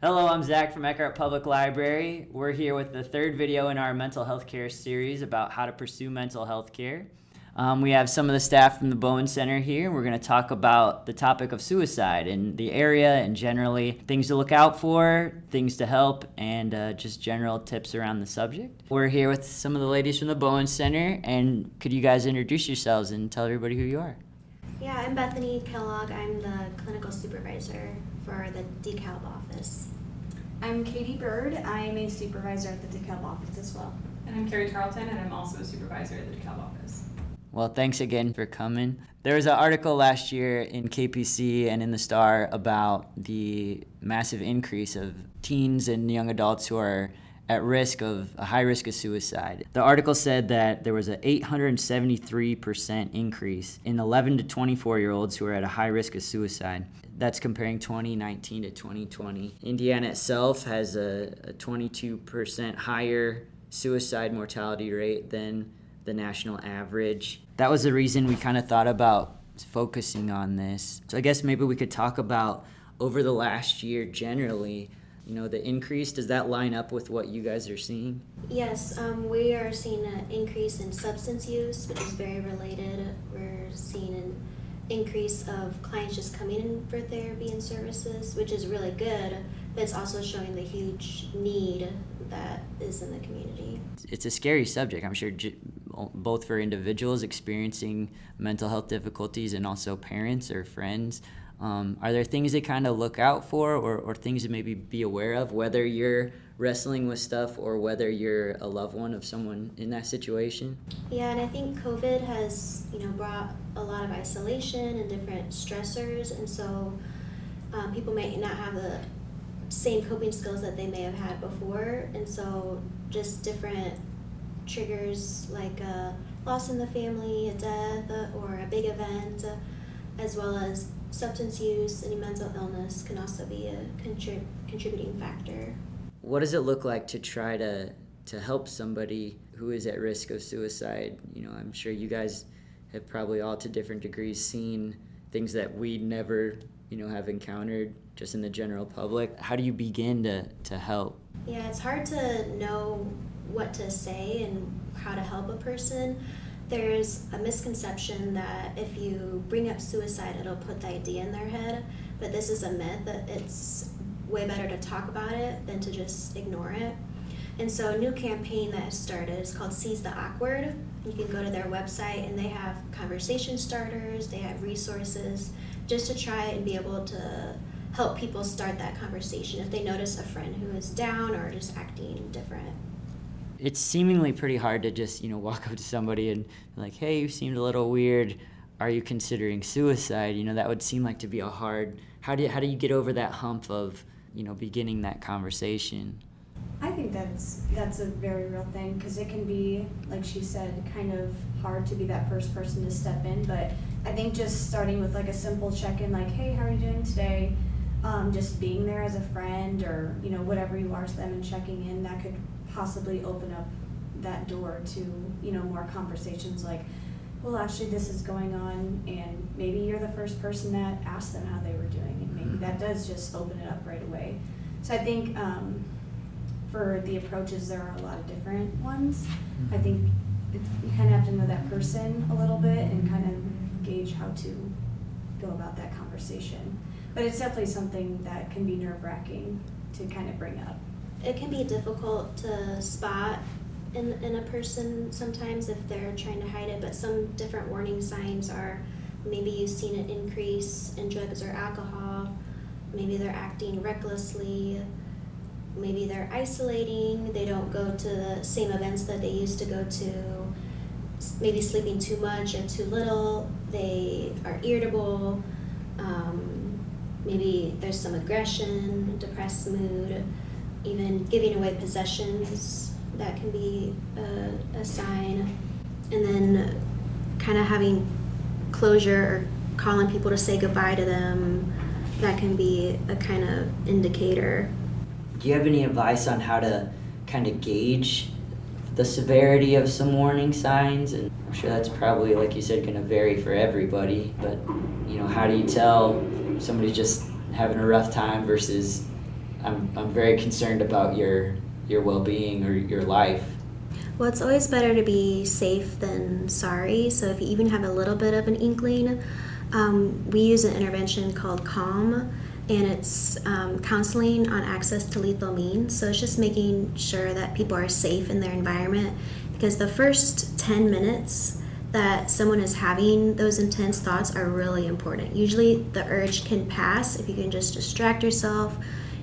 Hello, I'm Zach from Eckhart Public Library. We're here with the third video in our mental health care series about how to pursue mental health care. We have some of the staff from the Bowen Center here. We're going to talk about the topic of suicide in the area and generally things to look out for, things to help, and just general tips around the subject. We're here with some of the ladies from the Bowen Center, and could you guys introduce yourselves and tell everybody who you are? Yeah, I'm Bethany Kellogg. I'm the clinical supervisor for the DeKalb office. I'm Katie Bird. I'm a supervisor at the DeKalb office as well. And I'm Carrie Tarleton, and I'm also a supervisor at the DeKalb office. Well, thanks again for coming. There was an article last year in KPC and in the Star about the massive increase of teens and young adults who are at risk of a high risk of suicide. The article said that there was an 873% increase in 11 to 24-year-olds who are at a high risk of suicide. That's comparing 2019 to 2020. Indiana itself has a 22% higher suicide mortality rate than the national average. That was the reason we kind of thought about focusing on this. So I guess maybe we could talk about over the last year generally, the increase. Does that line up with what you guys are seeing? Yes, we are seeing an increase in substance use, which is very related. We're seeing an increase of clients just coming in for therapy and services, which is really good, but it's also showing the huge need that is in the community. It's a scary subject, I'm sure, both for individuals experiencing mental health difficulties and also parents or friends. Are there things they kind of look out for or things to maybe be aware of, whether you're wrestling with stuff or whether you're a loved one of someone in that situation? Yeah, and I think COVID has, brought a lot of isolation and different stressors, and so people may not have the same coping skills that they may have had before, and so just different triggers like a loss in the family, a death, or a big event, as well as substance use, any mental illness can also be a contributing factor. What does it look like to try to help somebody who is at risk of suicide? I'm sure you guys have probably all to different degrees seen things that we never, have encountered just in the general public. How do you begin to help? Yeah, it's hard to know what to say and how to help a person. There's a misconception that if you bring up suicide, it'll put the idea in their head, but this is a myth, that it's way better to talk about it than to just ignore it. And so a new campaign that has started is called Seize the Awkward. You can go to their website and they have conversation starters, they have resources just to try and be able to help people start that conversation if they notice a friend who is down or just acting different. It's seemingly pretty hard to just, walk up to somebody and be like, hey, you seemed a little weird. Are you considering suicide? That would seem like to be a hard, how do you get over that hump of, beginning that conversation? I think that's a very real thing, because it can be, like she said, kind of hard to be that first person to step in, but I think just starting with like a simple check-in, like, hey, how are you doing today? Just being there as a friend or, whatever you are to them and checking in, that could possibly open up that door to, more conversations like, well, actually this is going on, and maybe you're the first person that asked them how they were doing, and maybe that does just open it up right away. So I think for the approaches, there are a lot of different ones. I think you kind of have to know that person a little bit and kind of gauge how to go about that conversation. But it's definitely something that can be nerve-wracking to kind of bring up. It can be difficult to spot in a person sometimes if they're trying to hide it, but some different warning signs are maybe you've seen an increase in drugs or alcohol, maybe they're acting recklessly, maybe they're isolating, they don't go to the same events that they used to go to, maybe sleeping too much or too little, they are irritable, maybe there's some aggression, depressed mood, even giving away possessions, that can be a sign. And then kind of having closure or calling people to say goodbye to them, that can be a kind of indicator. Do you have any advice on how to kind of gauge the severity of some warning signs? And I'm sure that's probably, like you said, going to vary for everybody, but how do you tell somebody's just having a rough time versus I'm very concerned about your well-being or your life. Well, it's always better to be safe than sorry. So if you even have a little bit of an inkling, we use an intervention called CALM, and it's counseling on access to lethal means. So it's just making sure that people are safe in their environment, because the first 10 minutes that someone is having those intense thoughts are really important. Usually the urge can pass if you can just distract yourself,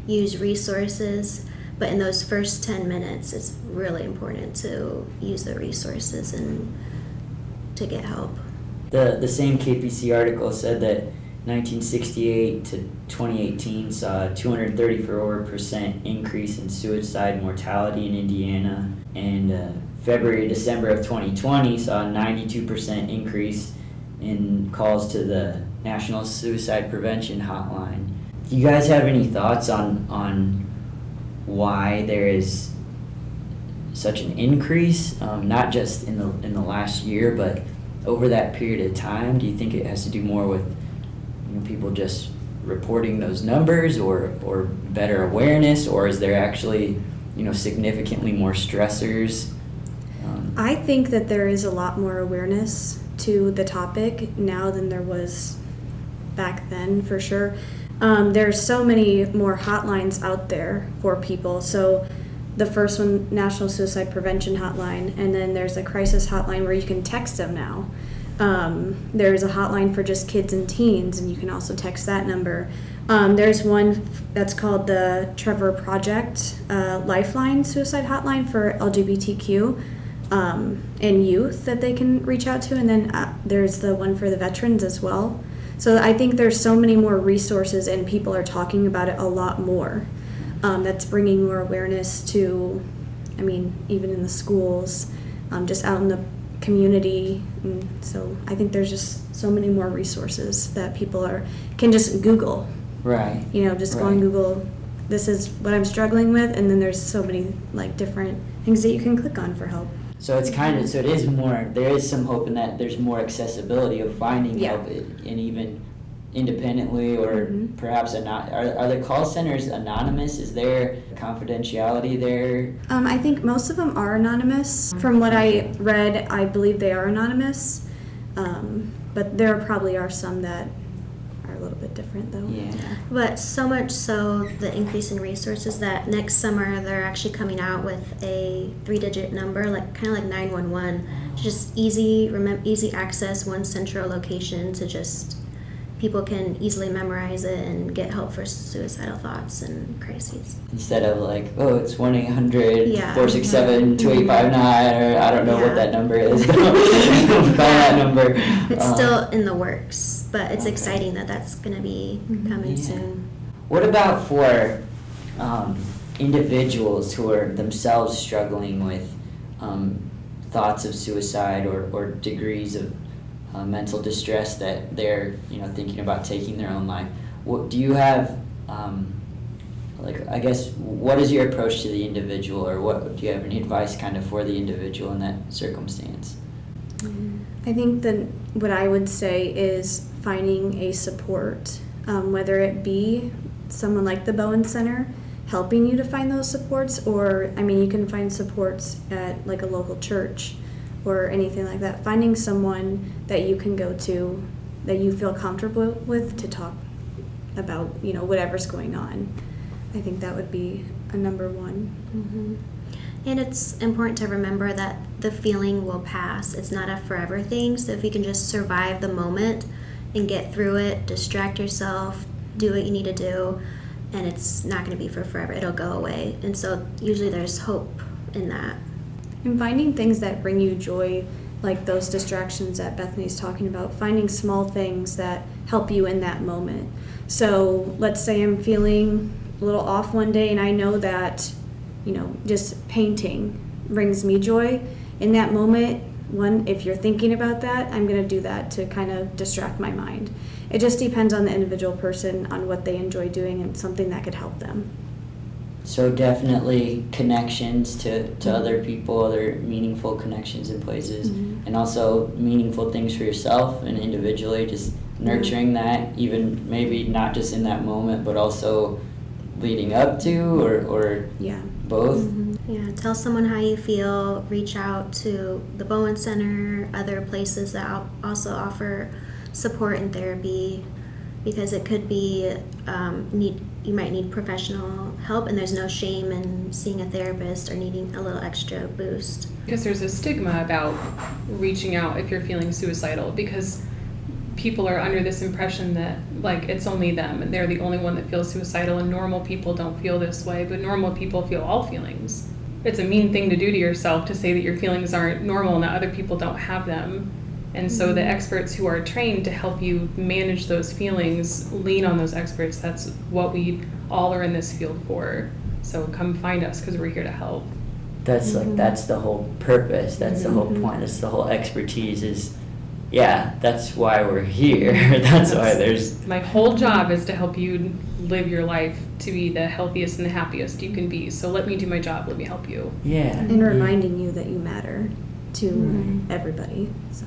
use resources, but in those first 10 minutes it's really important to use the resources and to get help. The same KPC article said that 1968 to 2018 saw a 234% increase in suicide mortality in Indiana, and December of 2020 saw a 92% increase in calls to the National Suicide Prevention Hotline. Do you guys have any thoughts on why there is such an increase, not just in the last year, but over that period of time? Do you think it has to do more with people just reporting those numbers, or better awareness, or is there actually significantly more stressors? I think that there is a lot more awareness to the topic now than there was back then, for sure. There's so many more hotlines out there for people. So the first one, National Suicide Prevention Hotline, and then there's a crisis hotline where you can text them now. There's a hotline for just kids and teens, and you can also text that number. There's one that's called the Trevor Project Lifeline Suicide Hotline for LGBTQ and youth that they can reach out to, and then there's the one for the veterans as well. So I think there's so many more resources, and people are talking about it a lot more. That's bringing more awareness to, even in the schools, just out in the community. And so I think there's just so many more resources that people can just Google. Right. Just go on Google, this is what I'm struggling with, and then there's so many different things that you can click on for help. So it is more, there is some hope in that there's more accessibility of finding help, and even independently, or perhaps are the call centers anonymous? Is there confidentiality there? I think most of them are anonymous. From what I read, I believe they are anonymous, but there probably are some that are a little bit different, though. Yeah. But so much so, the increase in resources, that next summer they're actually coming out with a 3-digit number, kind of like 911, just easy access, one central location to just people can easily memorize it and get help for suicidal thoughts and crises. Instead of it's 1-800-467-2859, or I don't know what that number is. Call that number. It's still in the works, but it's exciting that that's going to be coming soon. What about for individuals who are themselves struggling with thoughts of suicide or degrees of mental distress that they're thinking about taking their own life? What do you have? What is your approach to the individual, or what do you have any advice kind of for the individual in that circumstance? I think that what I would say is finding a support, whether it be someone like the Bowen Center helping you to find those supports, or you can find supports at a local church or anything like that. Finding someone that you can go to that you feel comfortable with to talk about whatever's going on. I think that would be a number one. And it's important to remember that the feeling will pass. It's not a forever thing. So if you can just survive the moment and get through it, distract yourself, do what you need to do, and it's not going to be for forever. It'll go away. And so usually there's hope in that. And finding things that bring you joy, like those distractions that Bethany's talking about, finding small things that help you in that moment. So let's say I'm feeling a little off one day, and I know that, just painting brings me joy. In that moment, if you're thinking about that, I'm going to do that to kind of distract my mind. It just depends on the individual person, on what they enjoy doing, and something that could help them. So definitely connections to other people, other meaningful connections in places, and also meaningful things for yourself and individually, just nurturing that, even maybe not just in that moment, but also leading up to, or Yeah. both? Yeah, tell someone how you feel, reach out to the Bowen Center, other places that also offer support and therapy, because it could be you might need professional help, and there's no shame in seeing a therapist or needing a little extra boost. Because there's a stigma about reaching out if you're feeling suicidal, because people are under this impression that like it's only them and they're the only one that feels suicidal, and normal people don't feel this way, but normal people feel all feelings. It's a mean thing to do to yourself to say that your feelings aren't normal and that other people don't have them. And so the experts who are trained to help you manage those feelings lean on those experts. That's what we all are in this field for. So come find us because we're here to help. That's like, that's the whole purpose. That's the whole point. That's the whole expertise is, yeah, that's why we're here. That's why there's... My whole job is to help you live your life to be the healthiest and the happiest you can be. So let me do my job. Let me help you. Yeah. And reminding you that you matter to everybody, so.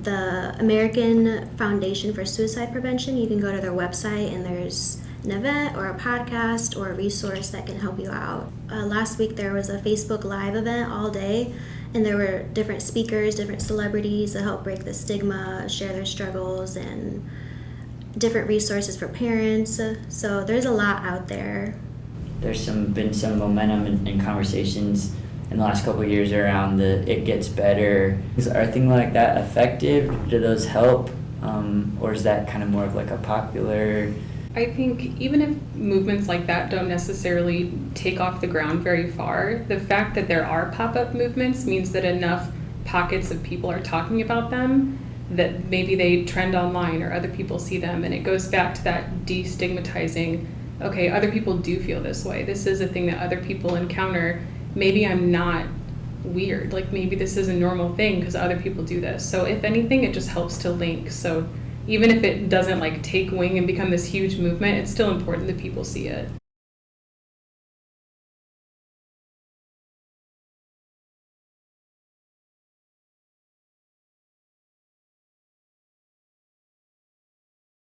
The American Foundation for Suicide Prevention, you can go to their website and there's an event or a podcast or a resource that can help you out. Last week there was a Facebook Live event all day, and there were different speakers, different celebrities that help break the stigma, share their struggles, and different resources for parents. So there's a lot out there. There's been some momentum in conversations in the last couple of years around the ItGetsBetter. Are things like that effective? Do those help? Or is that kind of more of like a popular... I think even if movements like that don't necessarily take off the ground very far, the fact that there are pop-up movements means that enough pockets of people are talking about them that maybe they trend online or other people see them, and it goes back to that destigmatizing, okay, other people do feel this way. This is a thing that other people encounter. Maybe I'm not weird. Like maybe this is a normal thing because other people do this. So if anything, it just helps to link. So even if it doesn't like take wing and become this huge movement, it's still important that people see it.